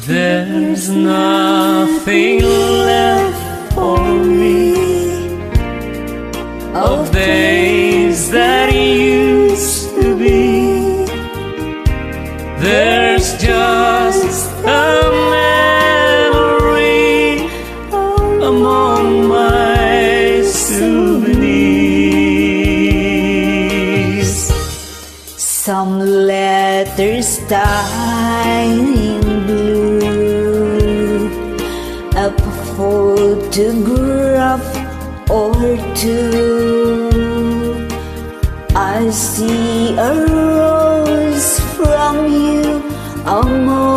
There's nothing left for me of days that used to be. There's just a memory among my souvenirs. Some letters tied in blue, a photograph or two. I see a rose from you among